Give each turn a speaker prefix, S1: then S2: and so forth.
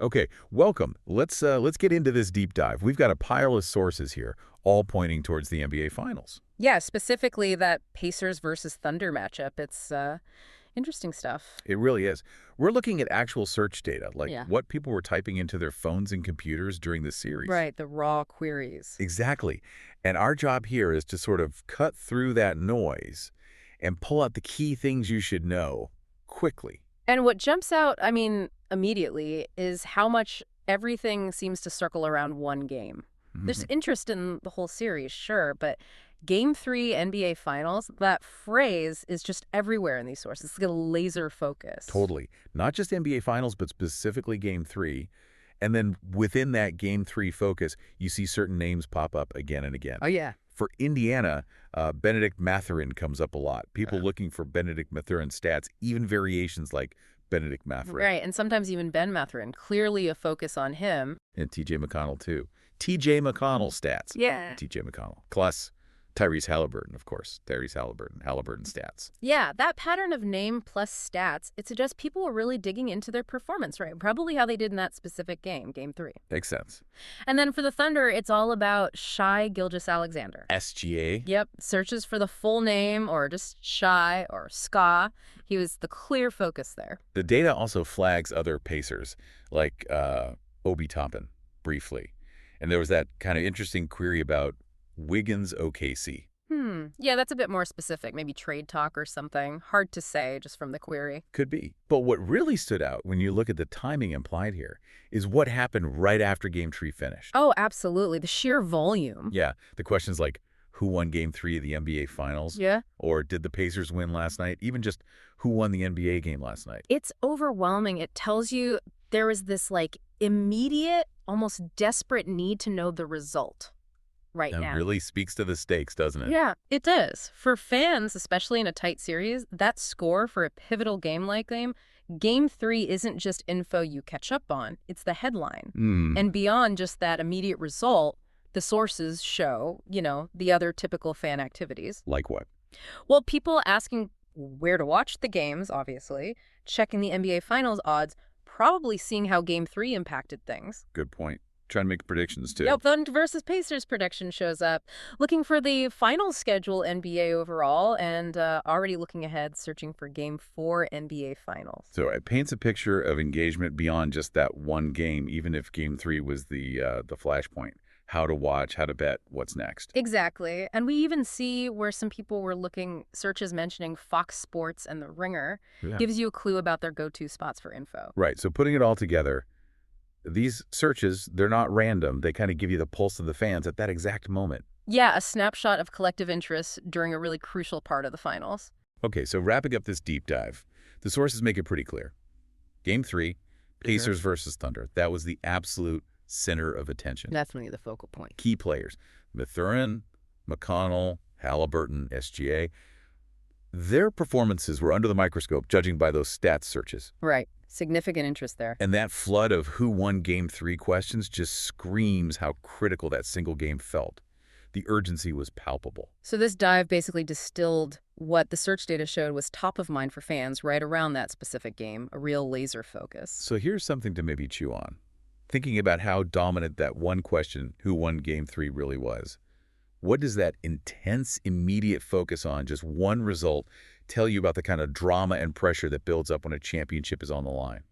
S1: Okay, welcome. Let's get into this deep dive. We've got a pile of sources here, all pointing towards the NBA Finals.
S2: Yeah, specifically that Pacers versus Thunder matchup. It's interesting stuff.
S1: It really is. We're looking at actual search data, like
S2: Yeah.
S1: what people were typing into their phones and computers during the series.
S2: Right, the raw queries.
S1: Exactly. And our job here is to sort of cut through that noise and pull out the key things you should know quickly.
S2: And what jumps out, immediately, is how much everything seems to circle around one game. There's interest in the whole series, sure, but Game 3 NBA Finals, that phrase is just everywhere in these sources. It's like a laser focus.
S1: Totally. Not just NBA Finals, but specifically Game 3. And then within that Game 3 focus, you see certain names pop up again and again.
S2: Oh, yeah.
S1: For Indiana, Benedict Mathurin comes up a lot. People looking for Benedict Mathurin stats, even variations like Benedict Mathurin.
S2: Right, and sometimes even Ben Mathurin. Clearly a focus on him.
S1: And TJ McConnell, too. TJ McConnell stats.
S2: Yeah.
S1: TJ McConnell. Plus Tyrese Halliburton, of course. Tyrese Halliburton stats.
S2: Yeah, that pattern of name plus stats, it suggests people were really digging into their performance, right? Probably how they did in that specific game, Game 3.
S1: Makes sense.
S2: And then for the Thunder, it's all about Shai Gilgeous-Alexander.
S1: SGA.
S2: Yep, searches for the full name or just Shai or Ska. He was the clear focus there.
S1: The data also flags other Pacers, like Obi Toppin, briefly. And there was that kind of interesting query about Wiggins OKC.
S2: Yeah, that's a bit more specific. Maybe trade talk or something. Hard to say just from the query.
S1: Could be. But what really stood out when you look at the timing implied here is what happened right after Game 3 finished.
S2: Oh, absolutely. The sheer volume.
S1: Yeah, the questions like, who won Game 3 of the NBA Finals?
S2: Yeah.
S1: Or did the Pacers win last night? Even just who won the NBA game last night?
S2: It's overwhelming. It tells you there was this immediate, almost desperate need to know the result right
S1: That
S2: now.
S1: really speaks to the stakes, doesn't it?
S2: Yeah, it does. For fans, especially in a tight series, that score for a pivotal game like Game 3 isn't just info you catch up on. It's the headline. And beyond just that immediate result, the sources show, the other typical fan activities.
S1: Like what?
S2: Well, people asking where to watch the games, obviously, checking the NBA Finals odds, probably seeing how Game 3 impacted things.
S1: Good point. Trying to make predictions, too.
S2: Yep, Thunder versus Pacers prediction shows up. Looking for the final schedule NBA overall and already looking ahead, searching for Game 4 NBA Finals.
S1: So it paints a picture of engagement beyond just that one game, even if Game 3 was the flashpoint. How to watch, how to bet, what's next.
S2: Exactly. And we even see where some people were looking, searches mentioning Fox Sports and The Ringer.
S1: Yeah.
S2: Gives you a clue about their go-to spots for info.
S1: Right. So putting it all together, these searches, they're not random. They kind of give you the pulse of the fans at that exact moment.
S2: Yeah, a snapshot of collective interest during a really crucial part of the finals.
S1: Okay, so wrapping up this deep dive, the sources make it pretty clear. Game 3, Pacers versus Thunder. That was the absolute center of attention.
S2: Definitely the focal point.
S1: Key players, Mathurin, McConnell, Halliburton, SGA. Their performances were under the microscope, judging by those stats searches.
S2: Right. Significant interest there.
S1: And that flood of who won Game 3 questions just screams how critical that single game felt. The urgency was palpable.
S2: So this dive basically distilled what the search data showed was top of mind for fans right around that specific game, a real laser focus.
S1: So here's something to maybe chew on. Thinking about how dominant that one question, who won Game 3, really was. What does that intense, immediate focus on just one result tell you about the kind of drama and pressure that builds up when a championship is on the line?